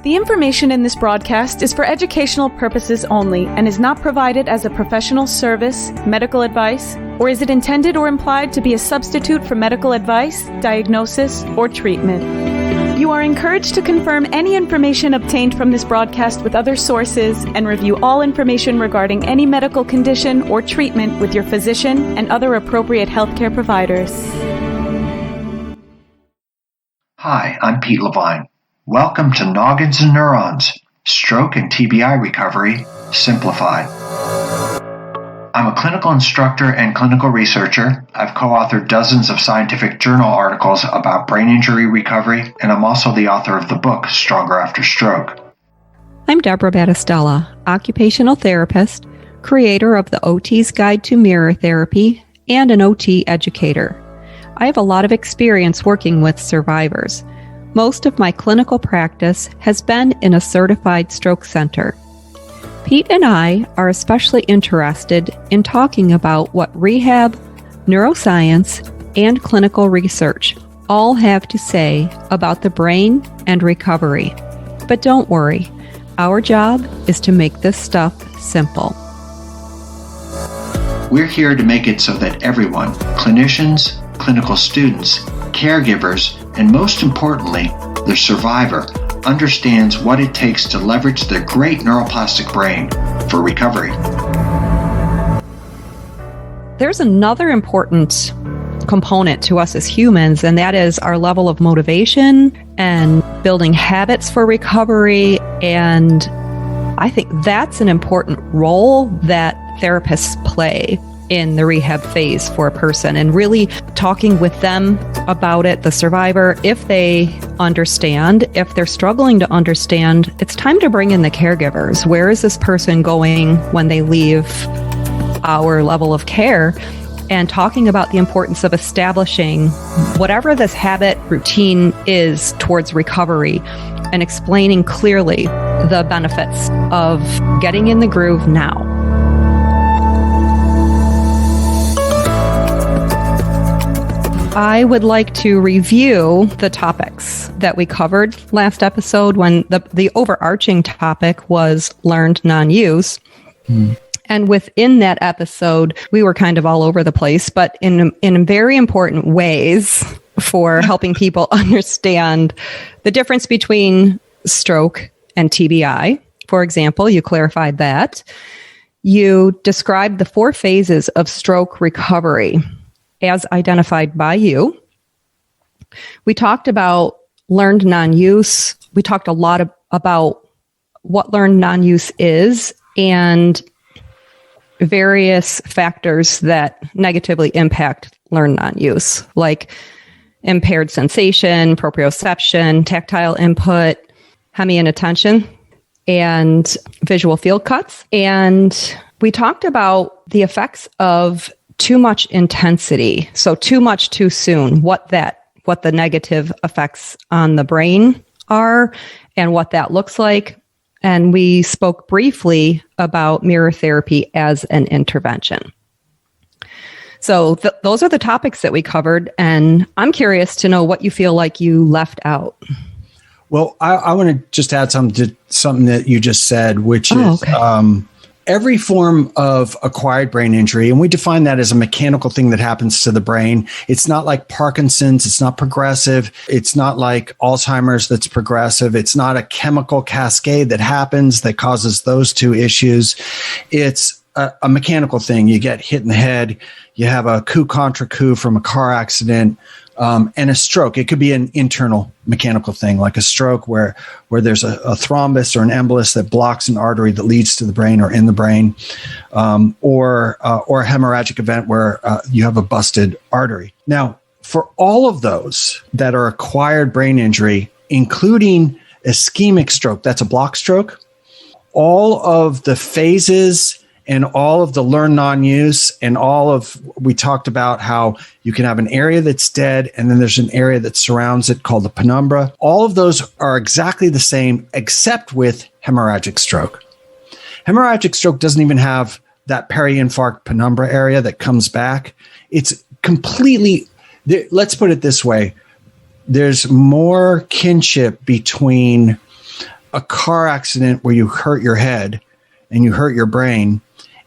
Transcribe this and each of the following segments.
The information in this broadcast is for educational purposes only and is not provided as a professional service, medical advice, or is it intended or implied to be a substitute for medical advice, diagnosis, or treatment. You are encouraged to confirm any information obtained from this broadcast with other sources and review all information regarding any medical condition or treatment with your physician and other appropriate healthcare providers. Hi, I'm Pete Levine. Welcome to Noggins and Neurons, Stroke and TBI Recovery Simplified. I'm a clinical instructor and clinical researcher. I've co-authored dozens of scientific journal articles about brain injury recovery, and I'm also the author of the book, Stronger After Stroke. I'm Deborah Battistella, occupational therapist, creator of the OT's Guide to Mirror Therapy, and an OT educator. I have a lot of experience working with survivors. Most of my clinical practice has been in a certified stroke center. Pete and I are especially interested in talking about what rehab, neuroscience, and clinical research all have to say about the brain and recovery. But don't worry, our job is to make this stuff simple. We're here to make it so that everyone, clinicians, clinical students, caregivers, and most importantly, the survivor, understands what it takes to leverage their great neuroplastic brain for recovery. There's another important component to us as humans, and that is our level of motivation and building habits for recovery. And I think that's an important role that therapists play in the rehab phase for a person, and really talking with them about it, the survivor, if they understand. If they're struggling to understand, it's time to bring in the caregivers. Where is this person going when they leave our level of care? And talking about the importance of establishing whatever this habit routine is towards recovery, and explaining clearly the benefits of getting in the groove now. I would like to review the topics that we covered last episode, when the overarching topic was learned non-use. And within that episode, we were kind of all over the place, but in very important ways for helping people understand the difference between stroke and TBI. For example, you clarified that. You described the 4 phases of stroke recovery as identified by you. We talked about learned non-use. We talked a lot about what learned non-use is and various factors that negatively impact learned non-use, like impaired sensation, proprioception, tactile input, hemi-inattention, and visual field cuts. And we talked about the effects of too much intensity. So too much too soon, what the negative effects on the brain are and what that looks like. And we spoke briefly about mirror therapy as an intervention. So those are the topics that we covered. And I'm curious to know what you feel like you left out. Well, I want to just add something to something that you just said, which is every form of acquired brain injury, and we define that as a mechanical thing that happens to the brain. It's not like Parkinson's. It's not progressive. It's not like Alzheimer's that's progressive. It's not a chemical cascade that happens that causes those two issues. It's a mechanical thing. You get hit in the head. You have a coup contre coup from a car accident. And a stroke. It could be an internal mechanical thing, like a stroke where there's a thrombus or an embolus that blocks an artery that leads to the brain or in the brain, or a hemorrhagic event where you have a busted artery. Now, for all of those that are acquired brain injury, including ischemic stroke, that's a block stroke, all of the phases and all of the learn non-use and we talked about how you can have an area that's dead and then there's an area that surrounds it called the penumbra. All of those are exactly the same except with hemorrhagic stroke. Hemorrhagic stroke doesn't even have that peri-infarct penumbra area that comes back. It's completely, let's put it this way, there's more kinship between a car accident where you hurt your head and you hurt your brain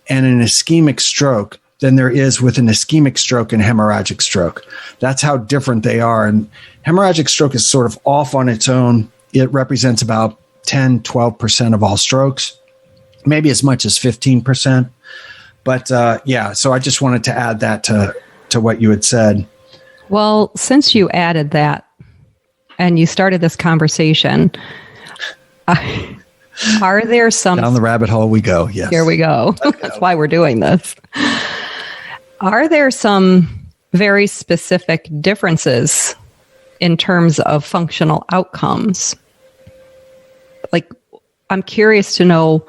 and an ischemic stroke than there is with an ischemic stroke and hemorrhagic stroke. That's how different they are. And hemorrhagic stroke is sort of off on its own. It represents about 10, 12% of all strokes, maybe as much as 15%. But so I just wanted to add that to what you had said. Well, since you added that and you started this conversation, are there some... Down the rabbit hole we go, yes. Here we go. That's why we're doing this. Are there some very specific differences in terms of functional outcomes? Like, I'm curious to know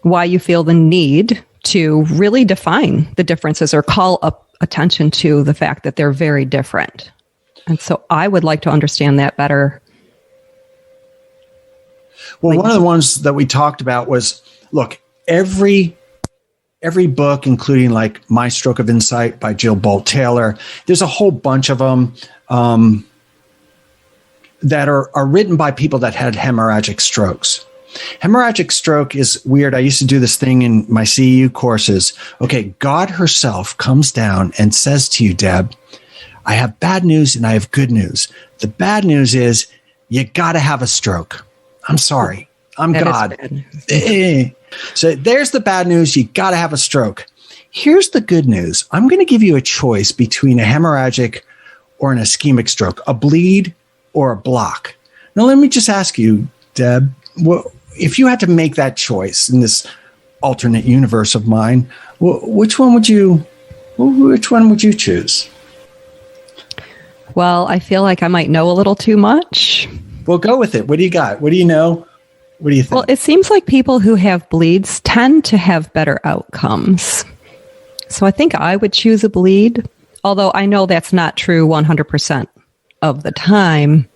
why you feel the need to really define the differences or call up attention to the fact that they're very different. And so I would like to understand that better. Well, one of the ones that we talked about was, look, every book, including like My Stroke of Insight by Jill Bolt Taylor, there's a whole bunch of them that are written by people that had hemorrhagic strokes. Hemorrhagic stroke is weird. I used to do this thing in my CEU courses. Okay, God herself comes down and says to you, Deb, I have bad news and I have good news. The bad news is you got to have a stroke. I'm sorry. I'm God. So there's the bad news. You got to have a stroke. Here's the good news. I'm going to give you a choice between a hemorrhagic or an ischemic stroke, a bleed or a block. Now, let me just ask you, Deb, if you had to make that choice in this alternate universe of mine, which one would you choose? Well, I feel like I might know a little too much. Well, go with it. What do you got? What do you know? What do you think? Well, it seems like people who have bleeds tend to have better outcomes. So I think I would choose a bleed, although I know that's not true 100% of the time.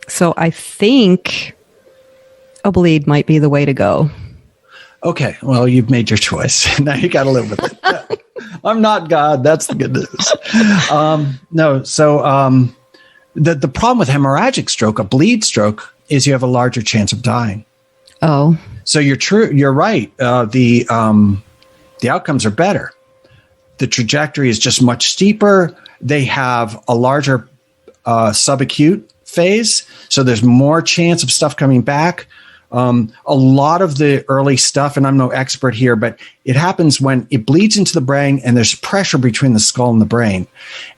So I think a bleed might be the way to go. Okay, well, you've made your choice. Now you got to live with it. I'm not God. That's the good news. The problem with hemorrhagic stroke, a bleed stroke, is you have a larger chance of dying. Oh. So you're right. The outcomes are better. The trajectory is just much steeper. They have a larger subacute phase, so there's more chance of stuff coming back. A lot of the early stuff, and I'm no expert here, but it happens when it bleeds into the brain and there's pressure between the skull and the brain.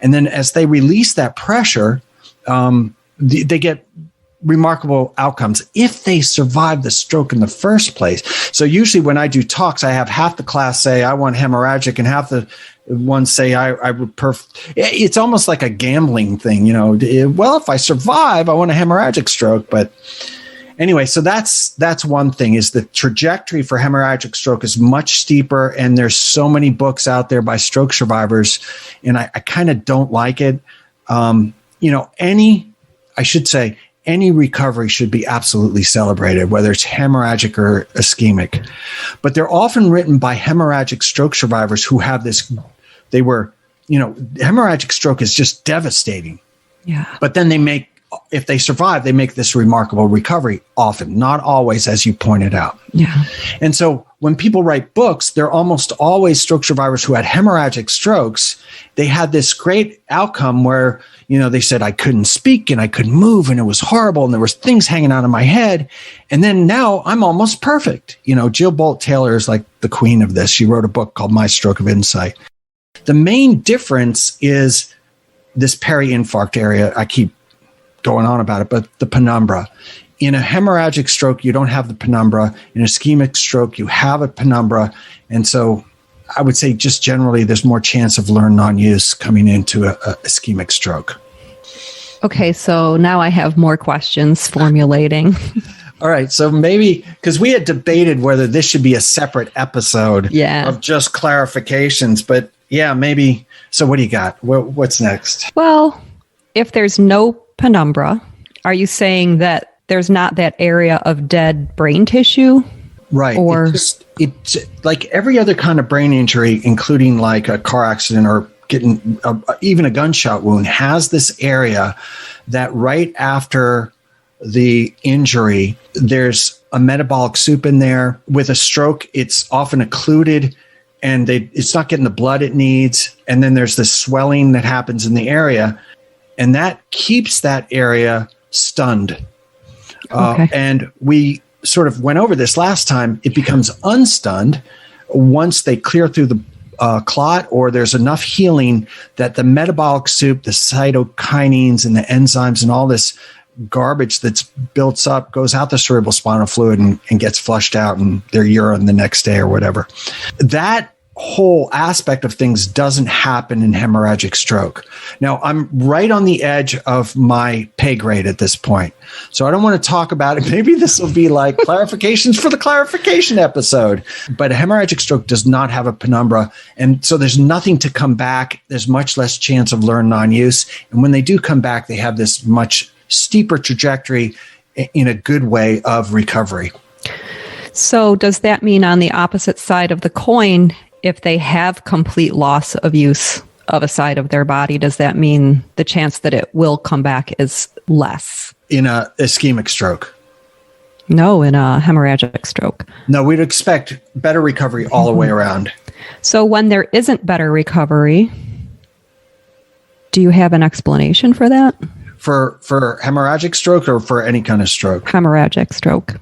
And then as they release that pressure, they get remarkable outcomes if they survive the stroke in the first place. So usually when I do talks, I have half the class say, I want hemorrhagic, and half the ones say, I would it's almost like a gambling thing, well, if I survive, I want a hemorrhagic stroke. But anyway, so that's one thing, is the trajectory for hemorrhagic stroke is much steeper. And there's so many books out there by stroke survivors, and I kind of don't like it. Any recovery should be absolutely celebrated, whether it's hemorrhagic or ischemic. But they're often written by hemorrhagic stroke survivors who have hemorrhagic stroke is just devastating. Yeah. But then if they survive, they make this remarkable recovery often, not always, as you pointed out. Yeah. And so when people write books, they're almost always stroke survivors who had hemorrhagic strokes. They had this great outcome where, they said, I couldn't speak and I couldn't move and it was horrible and there was things hanging out of my head. And then now I'm almost perfect. Jill Bolt Taylor is like the queen of this. She wrote a book called My Stroke of Insight. The main difference is this peri-infarct area. I keep going on about it, but the penumbra. In a hemorrhagic stroke, you don't have the penumbra. In a ischemic stroke, you have a penumbra. And so I would say just generally there's more chance of learned non-use coming into a ischemic stroke. Okay, so now I have more questions formulating. All right, so maybe, because we had debated whether this should be a separate episode of just clarifications, but yeah, maybe. So what do you got? What's next? Well, if there's no penumbra, are you saying that there's not that area of dead brain tissue? Right. Or it's like every other kind of brain injury, including like a car accident or getting even a gunshot wound, has this area that right after the injury, there's a metabolic soup in there. With a stroke, it's often occluded and it's not getting the blood it needs. And then there's this swelling that happens in the area, and that keeps that area stunned. And we sort of went over this last time. It becomes unstunned once they clear through the clot, or there's enough healing that the metabolic soup, the cytokinins and the enzymes and all this garbage that's built up goes out the cerebral spinal fluid and gets flushed out in their urine the next day or whatever. That whole aspect of things doesn't happen in hemorrhagic stroke. Now, I'm right on the edge of my pay grade at this point, so I don't want to talk about it. Maybe this will be like clarifications for the clarification episode. But a hemorrhagic stroke does not have a penumbra, and so there's nothing to come back. There's much less chance of learned non-use, and when they do come back, they have this much steeper trajectory in a good way of recovery. So does that mean on the opposite side of the coin, if they have complete loss of use of a side of their body, does that mean the chance that it will come back is less? In a ischemic stroke? No, in a hemorrhagic stroke. No, we'd expect better recovery all the way around. So when there isn't better recovery, do you have an explanation for that? For hemorrhagic stroke or for any kind of stroke? Hemorrhagic stroke.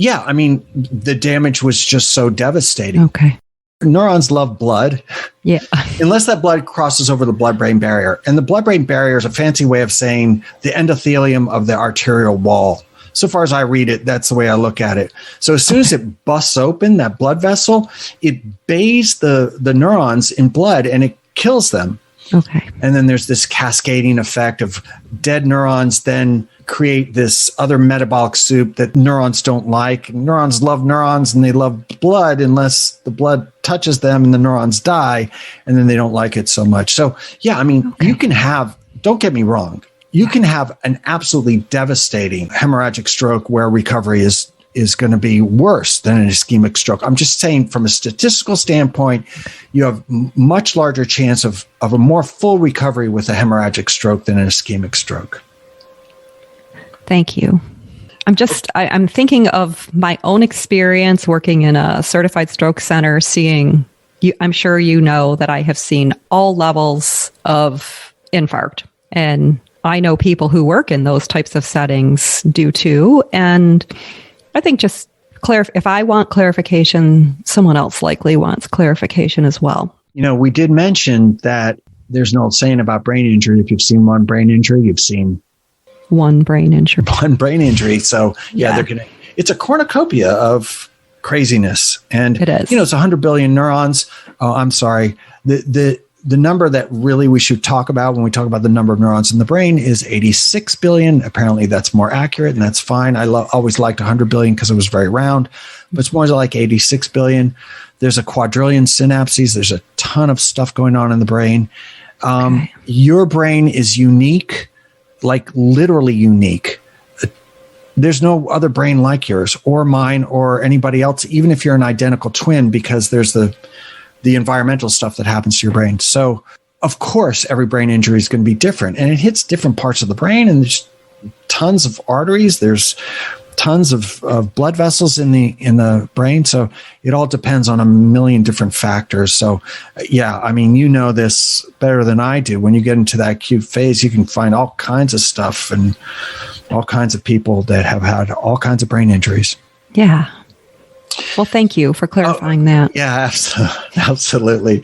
Yeah, I mean, the damage was just so devastating. Okay. Neurons love blood. Yeah. Unless that blood crosses over the blood-brain barrier. And the blood-brain barrier is a fancy way of saying the endothelium of the arterial wall. So far as I read it, that's the way I look at it. So as soon as it busts open, that blood vessel, it bathes the neurons in blood and it kills them. Okay. And then there's this cascading effect of dead neurons then create this other metabolic soup that neurons don't like. Neurons love neurons and they love blood unless the blood touches them and the neurons die, and then they don't like it so much. So, yeah, I mean, you can have, don't get me wrong, you can have an absolutely devastating hemorrhagic stroke where recovery is going to be worse than an ischemic stroke. I'm just saying from a statistical standpoint, you have much larger chance of a more full recovery with a hemorrhagic stroke than an ischemic stroke. Thank you. I'm thinking of my own experience working in a certified stroke center, seeing you. I'm sure you know that I have seen all levels of infarct, and I know people who work in those types of settings do too. And I think just if I want clarification, someone else likely wants clarification as well. You know, we did mention that there's an old saying about brain injury. If you've seen one brain injury, you've seen one brain injury. One brain injury. So yeah. It's a cornucopia of craziness. And it is. You know, it's 100 billion neurons. Oh, I'm sorry. The number that really we should talk about when we talk about the number of neurons in the brain is 86 billion. Apparently that's more accurate, and that's fine. I always liked 100 billion because it was very round, but it's more like 86 billion. There's a quadrillion synapses. There's a ton of stuff going on in the brain. Your brain is unique, like literally unique. There's no other brain like yours or mine or anybody else, even if you're an identical twin, because there's the environmental stuff that happens to your brain. So, of course, every brain injury is going to be different, and it hits different parts of the brain, and there's tons of arteries. There's tons of blood vessels in the brain. So it all depends on a million different factors. So, yeah, I mean, you know this better than I do. When you get into that acute phase, you can find all kinds of stuff and all kinds of people that have had all kinds of brain injuries. Yeah. Well, thank you for clarifying that. Yeah, absolutely.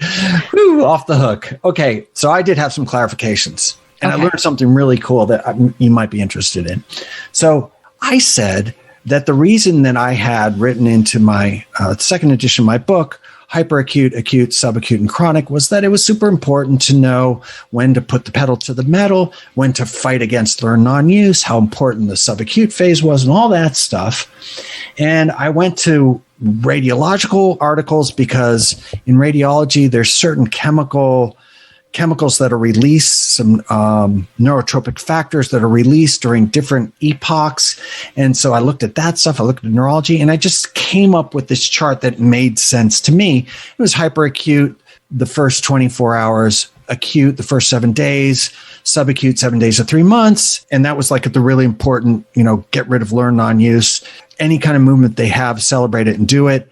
Whew, off the hook. Okay, so I did have some clarifications, and I learned something really cool that you might be interested in. So I said that the reason that I had written into my second edition of my book, hyperacute, acute, subacute, and chronic, was that it was super important to know when to put the pedal to the metal, when to fight against learn non-use, how important the subacute phase was, and all that stuff. And I went to radiological articles because in radiology, there's certain chemicals that are released, some neurotropic factors that are released during different epochs. And so I looked at that stuff. I looked at neurology, and I just came up with this chart that made sense to me. It was hyperacute the first 24 hours, acute the first 7 days, subacute 7 days to 3 months. And that was like the really important, get rid of learn non-use. Any kind of movement they have, celebrate it and do it.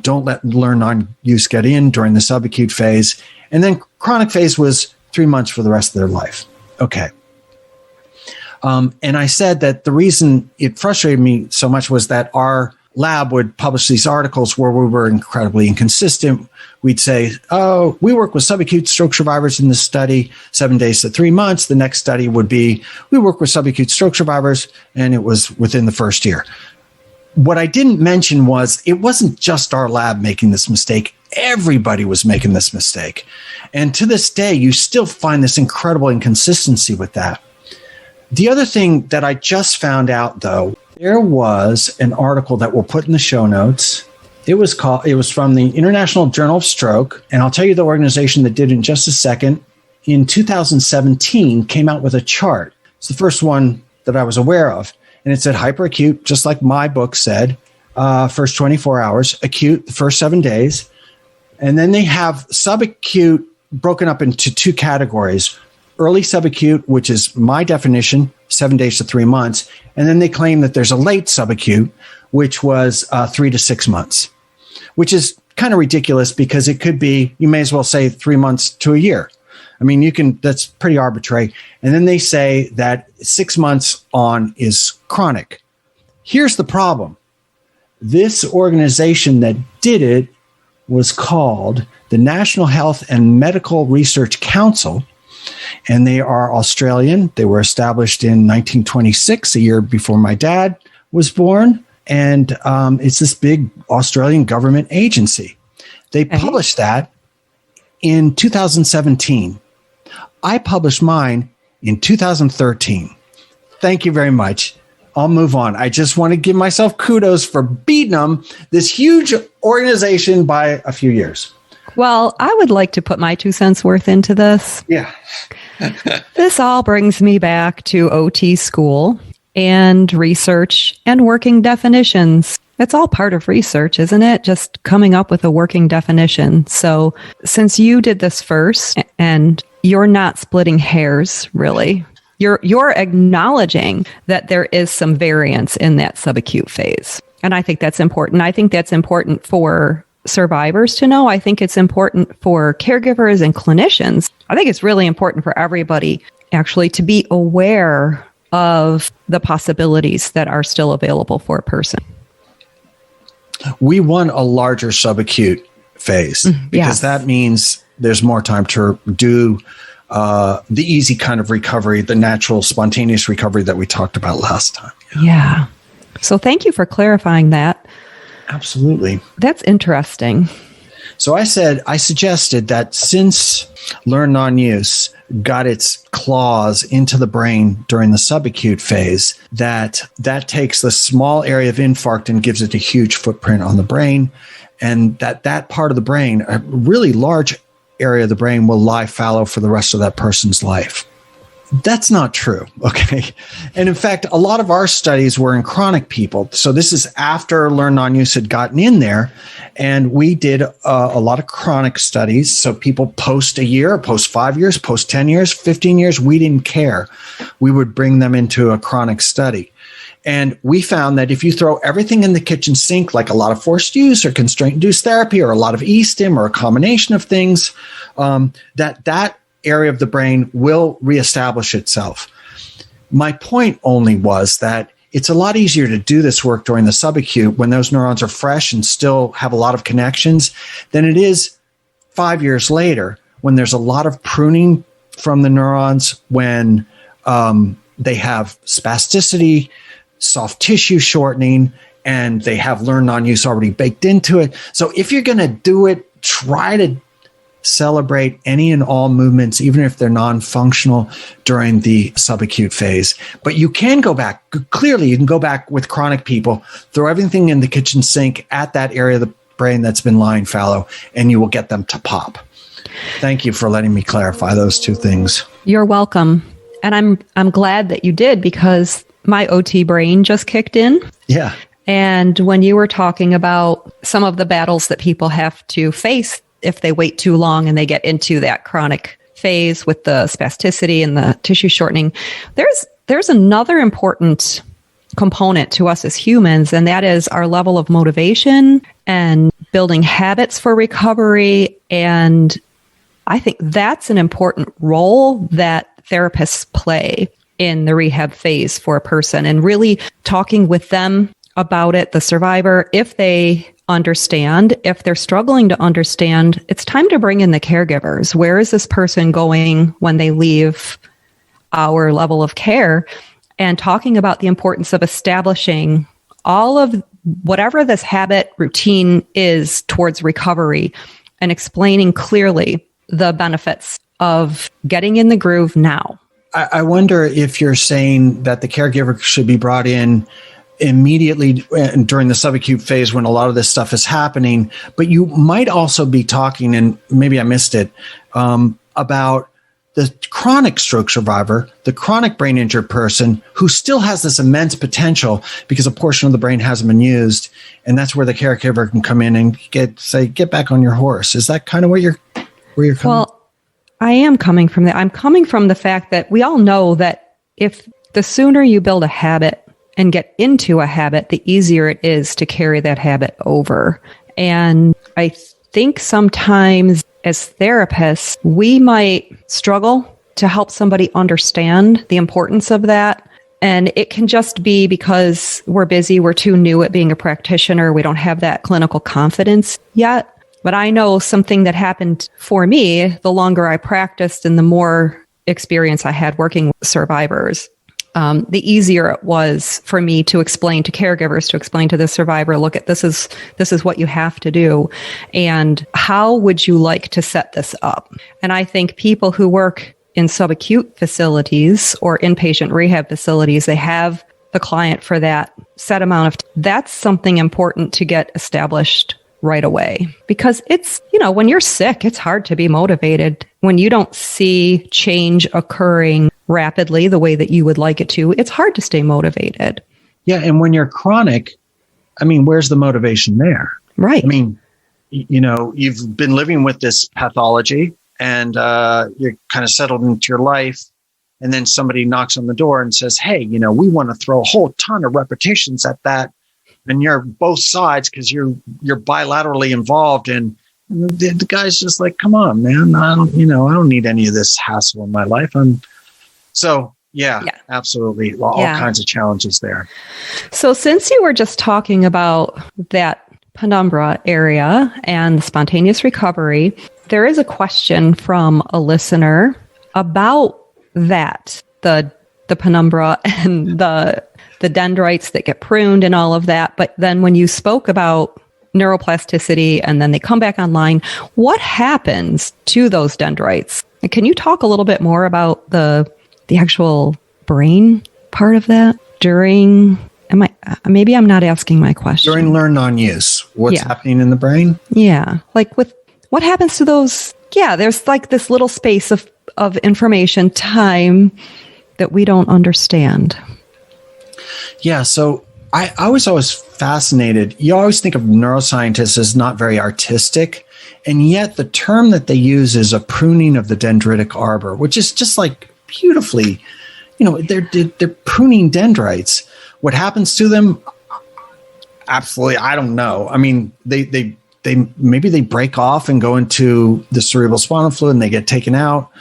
Don't let learn non-use get in during the subacute phase. And then chronic phase was 3 months for the rest of their life. Okay. And I said that the reason it frustrated me so much was that our lab would publish these articles where we were incredibly inconsistent. We'd say, oh, we work with subacute stroke survivors in this study, 7 days to 3 months. The next study would be, we work with subacute stroke survivors, and it was within the first year. What I didn't mention was it wasn't just our lab making this mistake. Everybody was making this mistake. And to this day, you still find this incredible inconsistency with that. The other thing that I just found out, though, there was an article that we'll put in the show notes. It was from the International Journal of Stroke, and I'll tell you the organization that did it in just a second. In 2017, came out with a chart. It's the first one that I was aware of, and it said hyperacute, just like my book said, first 24 hours, acute the first 7 days, and then they have subacute broken up into 2 categories. Early subacute, which is my definition, 7 days to 3 months. And then they claim that there's a late subacute, which was 3 to 6 months, which is kind of ridiculous because it could be, you may as well say 3 months to a year. I mean, that's pretty arbitrary. And then they say that 6 months on is chronic. Here's the problem. This organization that did it was called the National Health and Medical Research Council. And they are Australian. They were established in 1926, a year before my dad was born. And it's this big Australian government agency. They published that in 2017. I published mine in 2013. Thank you very much. I'll move on. I just want to give myself kudos for beating them, this huge organization, by a few years. Well, I would like to put my 2 cents worth into this. Yeah. This all brings me back to OT school and research and working definitions. It's all part of research, isn't it? Just coming up with a working definition. So since you did this first and you're not splitting hairs, really, you're acknowledging that there is some variance in that subacute phase. And I think that's important. I think that's important for survivors to know. I think it's important for caregivers and clinicians. I think it's really important for everybody actually to be aware of the possibilities that are still available for a person. We want a larger subacute phase because that means there's more time to do the easy kind of recovery, the natural, spontaneous recovery that we talked about last time. Yeah. So thank you for clarifying that. Absolutely. That's interesting. So I suggested that since learn non-use got its claws into the brain during the subacute phase, that takes the small area of infarct and gives it a huge footprint on the brain, and that part of the brain, a really large area of the brain, will lie fallow for the rest of that person's life. That's not true, okay? And in fact, a lot of our studies were in chronic people. So this is after learn non-use had gotten in there, and we did a lot of chronic studies. So people post a year, post 5 years, post 10 years, 15 years, we didn't care. We would bring them into a chronic study. And we found that if you throw everything in the kitchen sink, like a lot of forced use or constraint-induced therapy or a lot of e-stim or a combination of things, that area of the brain will reestablish itself. My point only was that it's a lot easier to do this work during the subacute when those neurons are fresh and still have a lot of connections than it is 5 years later when there's a lot of pruning from the neurons, when they have spasticity, soft tissue shortening, and they have learn non-use already baked into it. So if you're going to do it, try to celebrate any and all movements, even if they're non-functional, during the subacute phase. But you can go back. Clearly, you can go back with chronic people, throw everything in the kitchen sink at that area of the brain that's been lying fallow, and you will get them to pop. Thank you for letting me clarify those two things. You're welcome. And I'm glad that you did, because my OT brain just kicked in. Yeah. And when you were talking about some of the battles that people have to face if they wait too long and they get into that chronic phase with the spasticity and the tissue shortening. There's another important component to us as humans, and that is our level of motivation and building habits for recovery. And I think that's an important role that therapists play in the rehab phase for a person, and really talking with them about it, the survivor, if they understand. If they're struggling to understand, it's time to bring in the caregivers. Where is this person going when they leave our level of care? And talking about the importance of establishing all of whatever this habit routine is towards recovery, and explaining clearly the benefits of getting in the groove now. I wonder if you're saying that the caregiver should be brought in immediately during the subacute phase when a lot of this stuff is happening, but you might also be talking, and maybe I missed it, about the chronic stroke survivor, the chronic brain injured person who still has this immense potential because a portion of the brain hasn't been used. And that's where the caregiver can come in and get back on your horse. Is that kind of where you're coming? Well, I am coming from that. I'm coming from the fact that we all know that if the sooner you build a habit and get into a habit, the easier it is to carry that habit over. And I think sometimes as therapists, we might struggle to help somebody understand the importance of that. And it can just be because we're busy, we're too new at being a practitioner, we don't have that clinical confidence yet. But I know something that happened for me, the longer I practiced and the more experience I had working with survivors, the easier it was for me to explain to caregivers, to explain to the survivor, look at this is what you have to do. And how would you like to set this up? And I think people who work in subacute facilities or inpatient rehab facilities, they have the client for that set amount of that's something important to get established right away. Because it's, when you're sick, it's hard to be motivated. When you don't see change occurring rapidly the way that you would like it to, it's hard to stay motivated. Yeah. And when you're chronic, where's the motivation there? Right. You've been living with this pathology and you're kind of settled into your life. And then somebody knocks on the door and says, hey, we want to throw a whole ton of repetitions at that. And you're both sides because you're bilaterally involved. And the guy's just like, come on, man. I don't need any of this hassle in my life. Absolutely. All kinds of challenges there. So since you were just talking about that penumbra area and spontaneous recovery, there is a question from a listener about that, the penumbra and the dendrites that get pruned and all of that. But then when you spoke about neuroplasticity and then they come back online, what happens to those dendrites? And can you talk a little bit more about the actual brain part of that maybe I'm not asking my question. During learn non-use, what's happening in the brain? Yeah. Like what happens to those? Yeah. There's like this little space of information, time that we don't understand. Yeah. So I was always fascinated. You always think of neuroscientists as not very artistic. And yet the term that they use is a pruning of the dendritic arbor, which is just like beautifully, they're pruning dendrites. What happens to them? Absolutely. I don't know. They maybe they break off and go into the cerebral spinal fluid and they get taken out.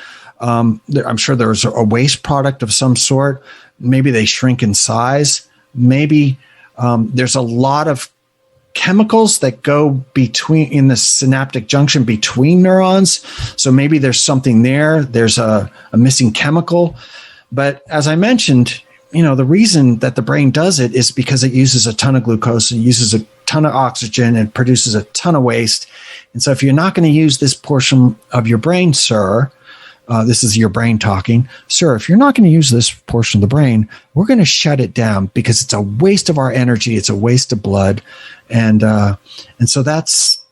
I'm sure there's a waste product of some sort. Maybe they shrink in size. Maybe there's a lot of chemicals that go in the synaptic junction between neurons. So maybe there's something there. There's a missing chemical. But as I mentioned, the reason that the brain does it is because it uses a ton of glucose, it uses a ton of oxygen, and produces a ton of waste. And so if you're not going to use this portion of your brain, sir, this is your brain talking, sir, if you're not going to use this portion of the brain, we're going to shut it down because it's a waste of our energy. It's a waste of blood. And so that's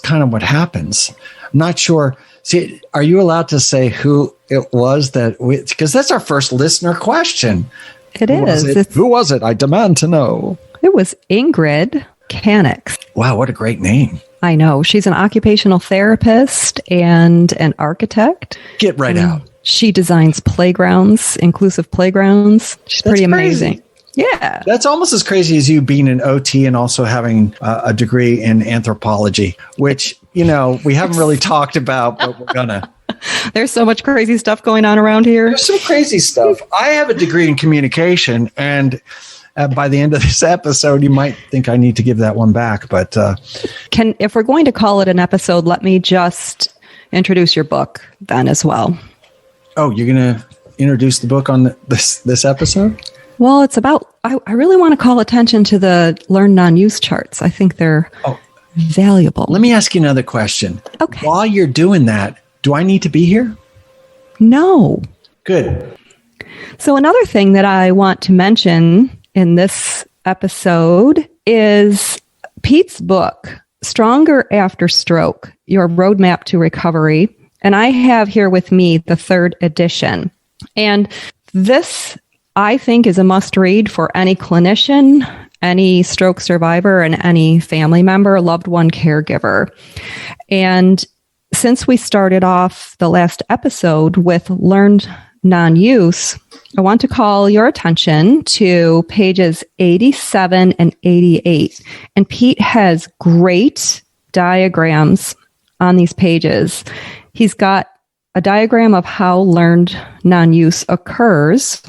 kind of what happens. I'm not sure. See, are you allowed to say who it was because that's our first listener question. It is. Who was it? I demand to know. It was Ingrid Canix. Wow, what a great name. I know. She's an occupational therapist and an architect. Get right out. She designs playgrounds, inclusive playgrounds. She's pretty amazing. Crazy. Yeah. That's almost as crazy as you being an OT and also having a degree in anthropology, which, we haven't really talked about, but we're going to. There's so much crazy stuff going on around here. There's some crazy stuff. I have a degree in communication, and by the end of this episode, you might think I need to give that one back. But if we're going to call it an episode, let me just introduce your book then as well. Oh, you're going to introduce the book on this episode? Well, it's about, I really want to call attention to the learned non-use charts. I think they're valuable. Let me ask you another question. Okay. While you're doing that, do I need to be here? No. Good. So another thing that I want to mention in this episode is Pete's book, Stronger After Stroke, Your Roadmap to Recovery. And I have here with me the 3rd edition. And this, I think, is a must-read for any clinician, any stroke survivor, and any family member, loved one, caregiver. And since we started off the last episode with learned non-use, I want to call your attention to pages 87 and 88. And Pete has great diagrams on these pages. He's got a diagram of how learned non-use occurs.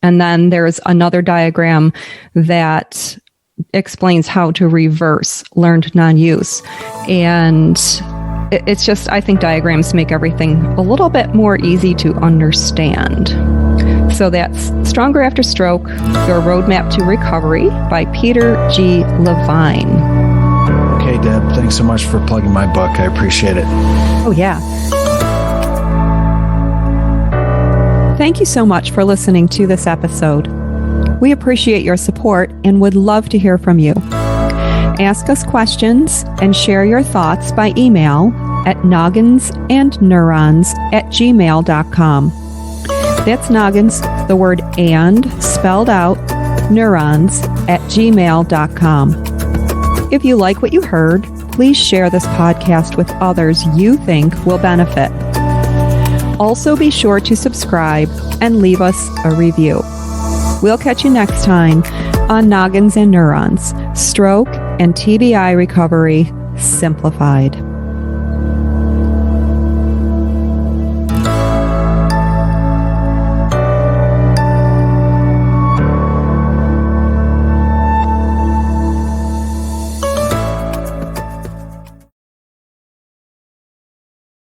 And then there's another diagram that explains how to reverse learned non-use. And it's just, I think diagrams make everything a little bit more easy to understand. So that's Stronger After Stroke, Your Roadmap to Recovery by Peter G. Levine. Okay, Deb, thanks so much for plugging my book. I appreciate it. Oh, yeah. Thank you so much for listening to this episode. We appreciate your support and would love to hear from you. Ask us questions and share your thoughts by email at nogginsandneurons@gmail.com. That's Noggins, the word and, spelled out, neurons@gmail.com. If you like what you heard, please share this podcast with others you think will benefit. Also be sure to subscribe and leave us a review. We'll catch you next time on Noggins and Neurons, Stroke and TBI Recovery Simplified.